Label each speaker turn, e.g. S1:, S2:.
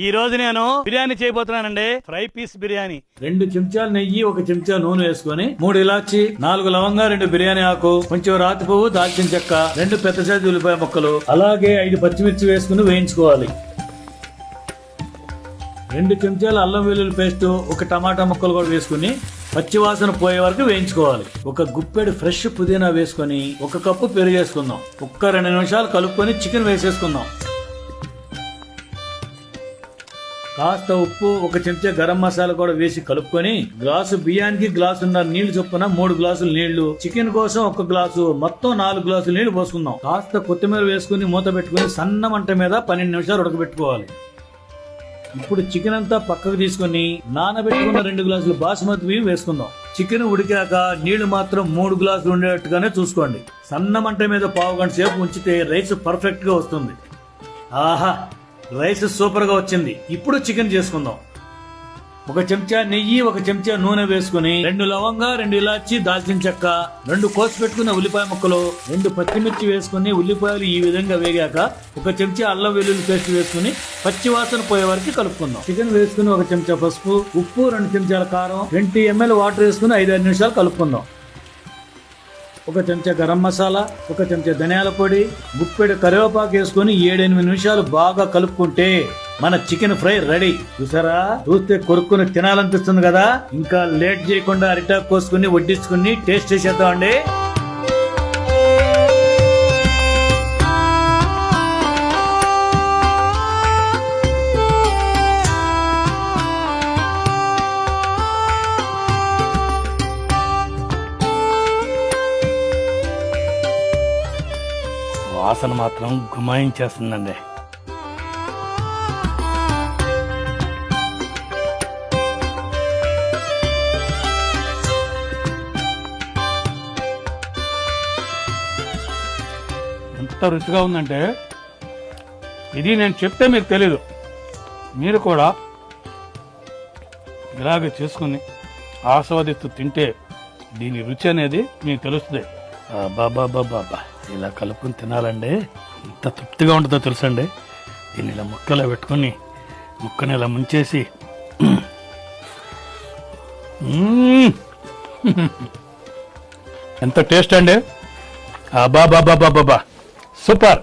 S1: ఈ రోజు నేను బిర్యానీ చేయబోతున్నానండి. Fry piece biryani.
S2: 2 చెంచాలు నెయ్యి, 1 చెంచా నూనె వేసుకొని 3 ఇలాచి, 4 లవంగా, 2 బిర్యానీ ఆకు, కొంచెం రాతి పువ్వు, దాల్చిన చెక్క, 2 పెద్ద సైజు ఉల్లిపాయ ముక్కలు, అలాగే 5 పచ్చిమిర్చి వేసుకుని వేయించుకోవాలి. 2 చెంచాల అల్లం వెల్లుల్లి పేస్ట్, 1 టమాటా ముక్కలు కూడా వేసుకుని పచ్చి వాసన పోయే వరకు వేయించుకోవాలి. 1 గుప్పెడు ఫ్రెష్ పుదీనా వేసుకొని 1 కప్పు పెరుగు వేసుకుందాం. 2 నిమిషాలు కలుపుకొని చికెన్ వేసేసుకుందాం. కాస్త ఉప్పు, 1 చెంచా గరం మసాలా కూడా వేసి కలుపుకొని గ్లాసు బియ్యానికి గ్లాసున్నర నీళ్లు చొప్పున 3 గ్లాసులు నీళ్లు, చికెన్ కోసం 1 గ్లాసు, మొత్తం 4 గ్లాసులు నీళ్లు పోసుకుందాం. కాస్త కొత్తిమీర వేసుకుని మూత పెట్టుకుని సన్న మంట మీద 12 నిమిషాలు ఉడకబెట్టుకోవాలి. ఇప్పుడు చికెన్ అంతా పక్కకు తీసుకుని నానబెట్టుకున్న 2 గ్లాసులు బాసుమతి బియ్యం వేసుకుందాం. చికెన్ ఉడికాక నీళ్లు మాత్రం 3 గ్లాసులు ఉండేట్టుగానే చూసుకోండి. సన్న మంట మీద పావు గంట సేపు ఉంచితే రైస్ పర్ఫెక్ట్ గా వస్తుంది. ఆహా, రైస్ సూపర్ గా వచ్చింది. ఇప్పుడు చికెన్ చేసుకుందాం. 1 చెంచా నెయ్యి, 1 చెంచా నూనె వేసుకుని 2 లవంగా, 2 ఇలాచి, దాల్చిన చెక్క, 2 కోసి పెట్టుకున్న ఉల్లిపాయ ముక్కలు, 2 పచ్చిమిర్చి వేసుకుని ఉల్లిపాయలు ఈ విధంగా వేగాక 1 చెంచా అల్లం వెల్లుల్లి పేస్ట్ వేసుకుని పచ్చి వాసన పోయే వరకు కలుపుకుందాం. చికెన్ వేసుకుని 1 చెంచా పసుపు, ఉప్పు, 2 చెంచాల కారం, 20 ml వాటర్ వేసుకుని 5-6 నిమిషాలు కలుపుకుందాం. 1 చెంచా గరం మసాలా, 1 చెంచా ధనియాల పొడి, గుప్పెడు కరివేపాకు వేసుకుని 7-8 నిమిషాలు బాగా కలుపుకుంటే మన చికెన్ ఫ్రై రెడీ. చూసారా, చూస్తే కొరుక్కుని తినాలనిపిస్తుంది కదా. ఇంకా లేట్ చేయకుండా అరిటాకు కోసుకుని వడ్డించుకుని టేస్ట్ చేసేద్దామండి.
S1: వాసన మాత్రం గుమాయించేస్తుందండి. ఎంత రుచిగా ఉందంటే ఇది నేను చెప్తే మీకు తెలీదు. మీరు కూడా ఇలాగే చేసుకుని ఆస్వాదిస్తూ తింటే దీని రుచి అనేది మీకు తెలుస్తుంది. బాబా ఇలా కలుపుకొని తినాలండి. ఎంత తృప్తిగా ఉంటుందో తెలుసండి. దీన్ని ఇలా ముక్కలో పెట్టుకొని ముక్కని ఇలా ముంచేసి ఎంత టేస్ట్ అండి. బాబా సూపర్.